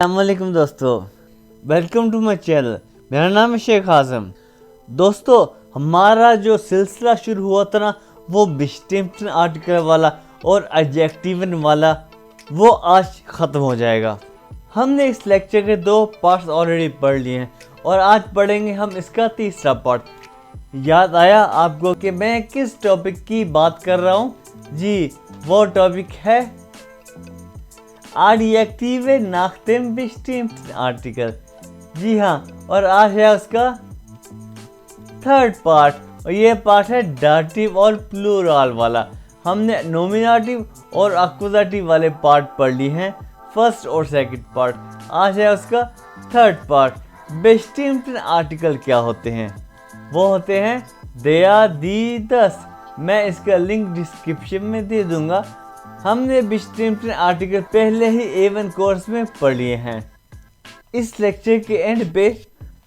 अस्सलामुअलैकुम दोस्तों, welcome to my channel. मेरा नाम है शेख आज़म। दोस्तों, हमारा जो सिलसिला शुरू हुआ था ना, वो डिस्टिंक्शन आर्टिकल वाला और एडजेक्टिवन वाला, वो आज ख़त्म हो जाएगा। हमने इस लेक्चर के 2 पार्ट्स ऑलरेडी पढ़ लिए हैं और आज पढ़ेंगे हम इसका तीसरा पार्ट। याद आया आपको कि मैं किस टॉपिक की बात कर रहा हूँ? जी, वो टॉपिक है adjective nach dem bestimmten article. जी हाँ, और आज है उसका थर्ड पार्ट और ये पार्ट है डाटिव और प्लूरल वाला। हमने नॉमिनेटिव और एक्यूजेटिव वाले पार्ट पढ़ लिए हैं, फर्स्ट और सेकंड पार्ट। आज है उसका थर्ड पार्ट। बेस्टिम्ड आर्टिकल क्या होते हैं? वो होते हैं दया दी दस। मैं इसका लिंक डिस्क्रिप्शन में दे दूंगा। हमने बेस्टिम्ड आर्टिकल पहले ही A1 कोर्स में पढ़ लिए हैं। इस लेक्चर के एंड पे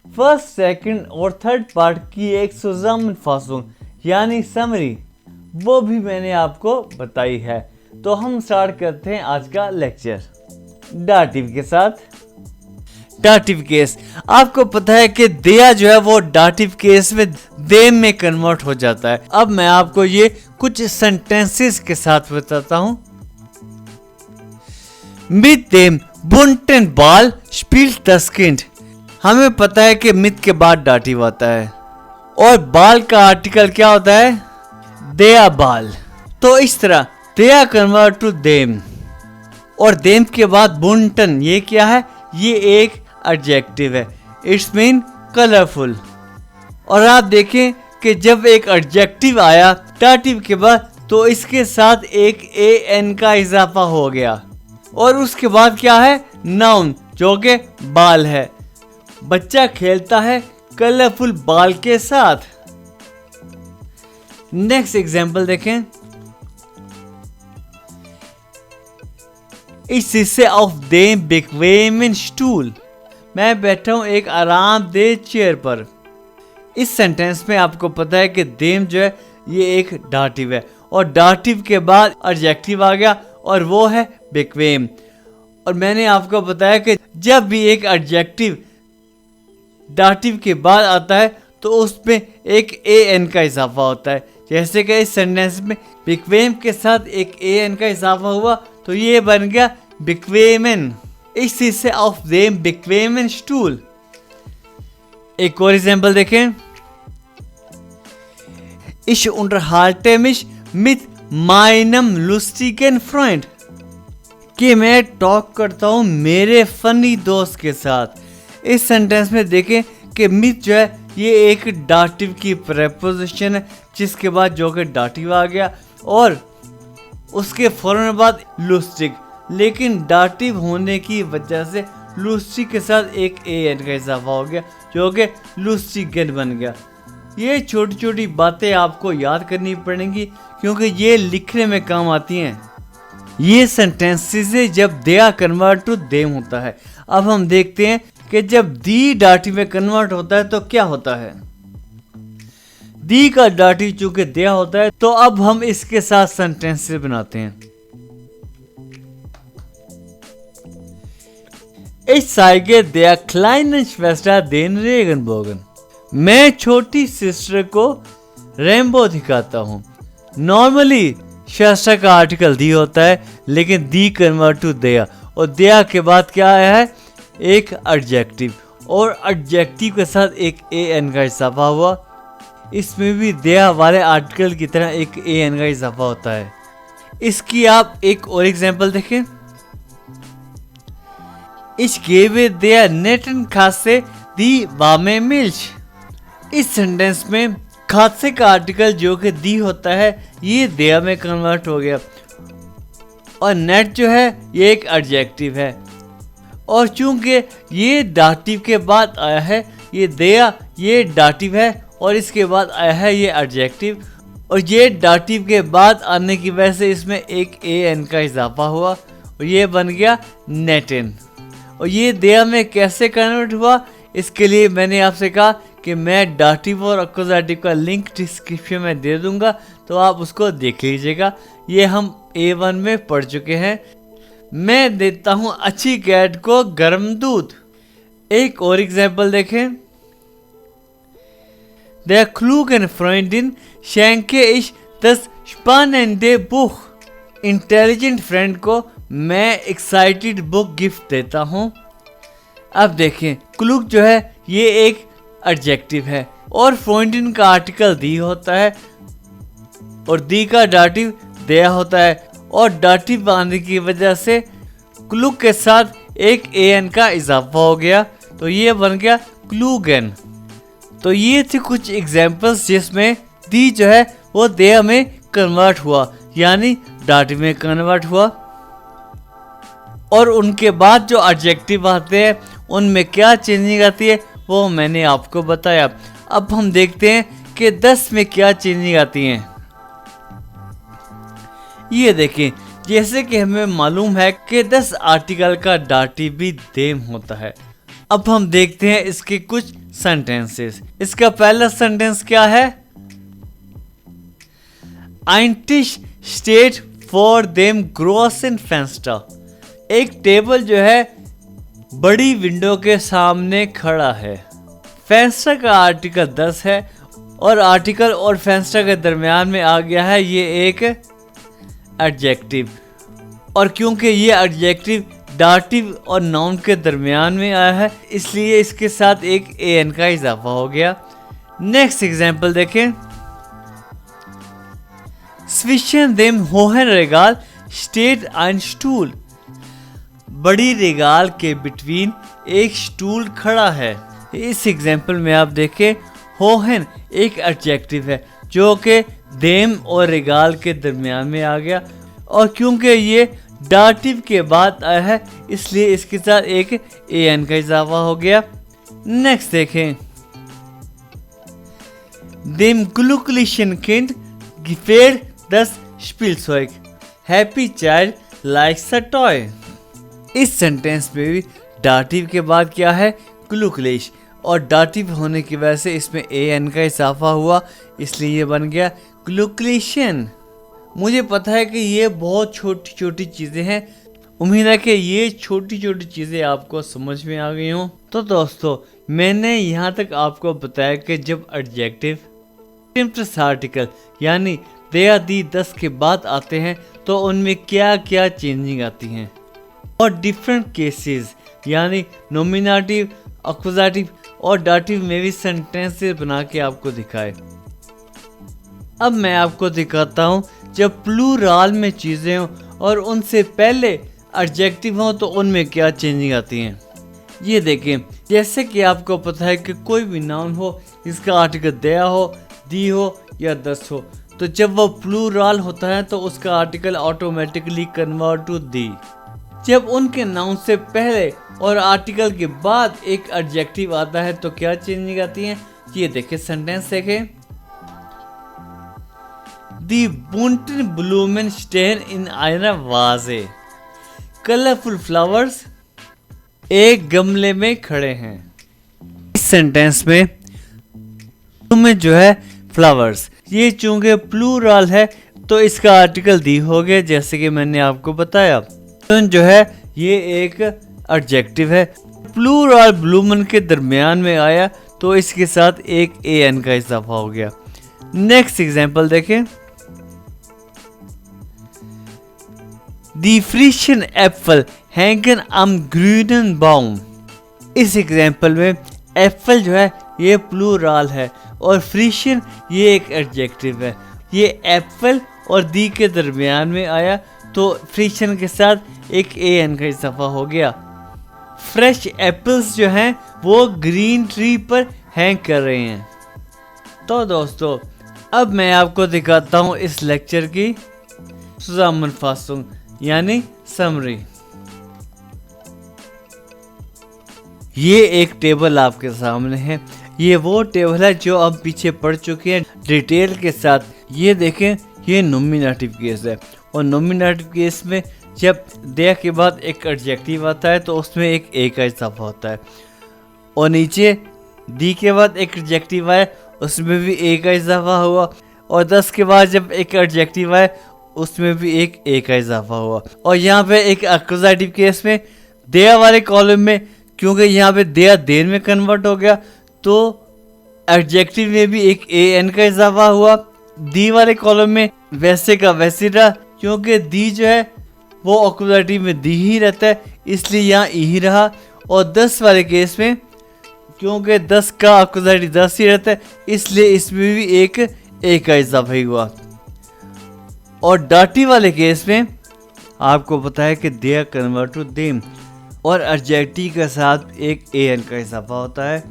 फर्स्ट, सेकंड और थर्ड पार्ट की एक zusammenfassung यानी समरी, वो भी मैंने आपको बताई है। तो हम स्टार्ट करते हैं आज का लेक्चर डाटिव के साथ। डाटिव केस, आपको पता है कि दया जो है वो डाटिव केस में देम में कन्वर्ट हो जाता है। अब मैं आपको ये कुछ सेंटेंसेस के साथ बताता हूँ। Mit dem bunten Ball spielt das Kind। हमें पता है कि मित के बाद डाटिव आता है और बाल का आर्टिकल क्या होता है? दया बाल। तो इस तरह दया कन्वर्ट टू देम और देम के बाद बुंटन, ये क्या है? ये एक एडजेक्टिव है। It's mean colourful. और आप देखें कि जब एक एडजेक्टिव आया डाटिव के बाद तो इसके साथ एक an का इजाफा हो गया और उसके बाद क्या है? नाउन, जो कि बाल है। बच्चा खेलता है कलरफुल बाल के साथ। नेक्स्ट एग्जांपल देखें। Ich sitze auf dem bequemen Stuhl। मैं बैठा हूं एक आरामदेह चेयर पर। इस सेंटेंस में आपको पता है कि देम जो है ये एक डाटिव है और डाटिव के बाद एडजेक्टिव आ गया और वो है बेक्वेम। और मैंने आपको बताया कि जब भी एक एडजेक्टिव डाटिव के बाद आता है तो उसमें एक an का इजाफा होता है। जैसे कि इस सेंटेंस में बेक्वेम के साथ एक an का इजाफा हुआ तो ये बन गया बेक्वेमन। Ich sitze auf dem bequemen Stuhl। एक और एग्जांपल देखें। Ich unterhalte mich mit meinem lustigen Freund। कि मैं टॉक करता हूँ मेरे फनी दोस्त के साथ। इस सेंटेंस में देखें कि मित जो है ये एक डाटिव की प्रेपोजिशन है, जिसके बाद जो कि डाटिव आ गया और उसके फौरन बाद लुस्टिक। लेकिन डाटिव होने की वजह से लुस्टिक के साथ एक an का इजाफा हो गया जो कि लुस्टिगन बन गया। ये छोटी छोटी बातें आपको याद करनी पड़ेंगी क्योंकि ये लिखने में काम आती हैं। ये सेंटेंसेस है जब दया कन्वर्ट टू देम होता है। अब हम देखते हैं कि जब दी डाटिव में कन्वर्ट होता है तो क्या होता है। दी का डाटिव चूंकि दया होता है तो अब हम इसके साथ सेंटेंसेस बनाते हैं। Ich zeige der kleinen Schwester den Regenbogen। मैं छोटी सिस्टर को रेनबो दिखाता हूँ। नॉर्मली शस्त्र का आर्टिकल दी होता है लेकिन दी कन्वर्ट टू दया और दया के बाद क्या आया है? एक एडजेक्टिव और एडजेक्टिव के साथ एक an का इजाफा हुआ। इसमें भी दया वाले आर्टिकल की तरह एक an का इजाफा होता है। इसकी आप एक और एग्जांपल देखें। Ich gebe der netten Katze die warme Milch। इस सेंटेंस में खासे का आर्टिकल जो कि दी होता है ये दया में कन्वर्ट हो गया और नेट जो है ये एक एडजेक्टिव है और चूंकि ये डाटिव के बाद आया है, ये दया ये डाटिव है और इसके बाद आया है ये एडजेक्टिव और ये डाटिव के बाद आने की वजह से इसमें एक an का इजाफा हुआ और ये बन गया नेटन। और ये दया में कैसे कन्वर्ट हुआ, इसके लिए मैंने आपसे कहा कि मैं डाटिव और एक्यूजेटिव का लिंक डिस्क्रिप्शन में दे दूंगा तो आप उसको देख लीजिएगा। ये हम A1 में पढ़ चुके हैं। मैं देता हूं अच्छी कैट को गर्म दूध। एक और एग्जाम्पल देखें। Der klugen Freundin schenke ich das spannende Buch। Intelligent friend को मैं एक्साइटेड बुक गिफ्ट देता हूं। अब देखें, क्लूक जो है ये एक एडजेक्टिव है और फ्रेंडिन का आर्टिकल दी होता है और दी का डाटिव दिया होता है और डाटिव आने की वजह से क्लूक के साथ एक एन का इजाफा हो गया तो ये बन गया क्लूगन। तो ये थे कुछ एग्जाम्पल्स जिसमें दी जो है वो देह में कन्वर्ट हुआ, यानी डाटिव में कन्वर्ट हुआ। और उनके बाद जो एडजेक्टिव आते हैं उनमें क्या चेंजिंग आती है वो मैंने आपको बताया। अब हम देखते हैं कि 10 में क्या चेंजिंग आती हैं। ये देखें, जैसे कि हमें मालूम है कि 10 आर्टिकल का डाटिव भी देम होता है। अब हम देखते हैं इसके कुछ सेंटेंसेस। इसका पहला सेंटेंस क्या है? Ein Tisch steht vor dem großen Fenster। एक टेबल जो है बड़ी विंडो के सामने खड़ा है। फेंस्टर का आर्टिकल 10 है और आर्टिकल और फेंस्टर के दरमियान में आ गया है ये एक एडजेक्टिव। और क्योंकि ये एडजेक्टिव डाटिव और नाउन के दरमियान में आया है इसलिए इसके साथ एक एन का इजाफा हो गया। नेक्स्ट एग्जाम्पल देखें। Zwischen dem hohen Regal steht ein Stuhl। बड़ी रेगाल के बिटवीन एक स्टूल खड़ा है। इस एग्जाम्पल में आप देखें, होहन एक एडजेक्टिव है जो कि देम और रेगाल के दरमियान में आ गया और क्योंकि ये डाटिव के बाद आया है इसलिए इसके साथ एक एन का इजाफा हो गया। नेक्स्ट देखें। Dem glücklichen Kind gefällt das Spielzeug। Happy child likes a toy। इस सेंटेंस में भी डाटिव के बाद क्या है? ग्लूकलिश, और डाटिव होने की वजह से इसमें एन का इजाफा हुआ इसलिए ये बन गया ग्लूकलिशन। मुझे पता है कि ये बहुत छोटी छोटी चीज़ें हैं, उम्मीद है कि ये छोटी छोटी चीज़ें आपको समझ में आ गई हों। तो दोस्तों, मैंने यहाँ तक आपको बताया कि जब एडजेक्टिव आर्टिकल यानी दया दी 10 के बाद आते हैं तो उनमें क्या क्या चेंजिंग आती हैं और डिफरेंट केसेस यानी नॉमिनेटिव, एक्यूजेटिव और डाटिव में भी सेंटेंसेस बना के आपको दिखाए। अब मैं आपको दिखाता हूँ जब प्लूरल में चीज़ें हों और उनसे पहले एडजेक्टिव हों तो उनमें क्या चेंजिंग आती हैं। ये देखें, जैसे कि आपको पता है कि कोई भी नाउन हो इसका आर्टिकल दया हो, दी हो या 10 हो, तो जब वो प्लूरल होता है तो उसका article automatically convert to the. जब उनके नाउन से पहले और आर्टिकल के बाद एक एडजेक्टिव आता है तो क्या चेंजिंग आती है। ये देखें, सेंटेंस देखें। Die bunten Blumen stehen in einer Vase। Colourful flowers एक गमले में खड़े हैं। इस सेंटेंस में जो है फ्लावर्स, ये चूंकि प्लूरल है तो इसका आर्टिकल दी हो गया जैसे कि मैंने आपको बताया। तो जो है ये एक एडजेक्टिव है, प्लूरल ब्लूमन के दरमियान में आया तो इसके साथ एक एन का इजाफा हो गया। नेक्स्ट एग्जांपल देखें। Die frischen Äpfel hängen am grünen Baum। इस एग्जाम्पल में एप्पल जो है ये प्लूरल है और फ्रिशन ये एक एडजेक्टिव है। ये एप्पल और दी के दरमियान में आया तो फ्रिशन के साथ एक एन का इजाफा हो गया। फ्रेश एप्पल्स जो हैं वो ग्रीन ट्री पर हैंग कर रहे हैं। तो दोस्तों, अब मैं आपको दिखाता हूँ इस लेक्चर की zusammenfassung यानी समरी। ये एक टेबल आपके सामने है, ये वो टेबल है जो अब पीछे पढ़ चुके हैं डिटेल के साथ। ये देखें, ये नॉमिनेटिव केस है और नॉमिनेटिव केस में जब दे के बाद एक एडजेक्टिव आता है तो उसमें एक ए का इजाफा होता है और नीचे दी के बाद एक एडजेक्टिव आया उसमें भी ए का इजाफा हुआ और 10 के बाद जब एक एडजेक्टिव आया उसमें भी एक ए का इजाफा हुआ। और यहाँ पे एक एक्यूजेटिव केस में देयर वाले कॉलम में, क्योंकि यहाँ पे देयर देर में कन्वर्ट हो गया, तो एडजेक्टिव में भी एक ए एन का इजाफा हुआ। दी वाले कॉलम में वैसे का वैसे रहा, क्योंकि दी जो है वो एक्यूजेटिव में दी ही रहता है, इसलिए यहाँ ई ही रहा। और 10 वाले केस में क्योंकि 10 का एक्यूजेटिव 10 ही रहता है, इसलिए इसमें भी एक ए का इजाफा ही हुआ। और डाटी वाले केस में आपको पता है कि देयर कन्वर्ट टू देम, और एडजेक्टिव के साथ एक ए एन का इजाफा होता है।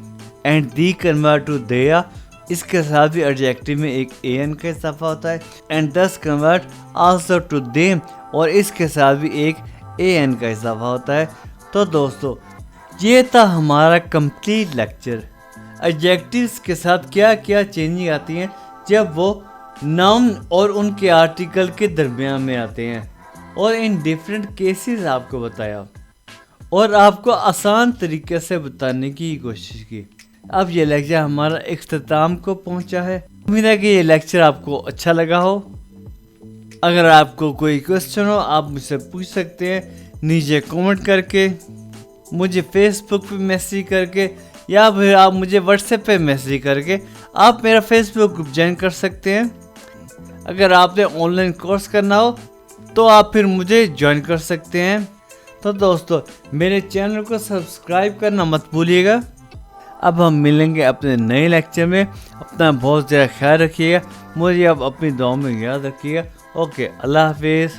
And the convert to there, इसके साथ भी एडजेक्टिव में एक ए एन का इजाफा होता है। And 10 convert also to them, और इसके साथ भी एक ए एन का इजाफा होता है। तो दोस्तों ये था हमारा कंप्लीट लेक्चर। एडजेक्टिव्स के साथ क्या क्या चेंजिंग आती हैं जब वो नाउन और उनके आर्टिकल के दरमियान में आते हैं, और इन डिफरेंट केसेस आपको बताया और आपको आसान तरीके से बताने की कोशिश की। अब ये लेक्चर हमारा इख्तिताम को पहुंचा है। उम्मीद है कि ये लेक्चर आपको अच्छा लगा हो। अगर आपको कोई क्वेश्चन हो आप मुझसे पूछ सकते हैं नीचे कमेंट करके, मुझे फेसबुक पे मैसेज करके, या फिर आप मुझे व्हाट्सएप पे मैसेज करके आप मेरा फेसबुक ग्रुप ज्वाइन कर सकते हैं। अगर आपने ऑनलाइन कोर्स करना हो तो आप फिर मुझे ज्वाइन कर सकते हैं। तो दोस्तों मेरे चैनल को सब्सक्राइब करना मत भूलिएगा। अब हम मिलेंगे अपने नए लेक्चर में। अपना बहुत ज़्यादा ख्याल रखिएगा, मुझे अब अपनी दुआ में याद रखिएगा। ओके, अल्लाह हाफिज़।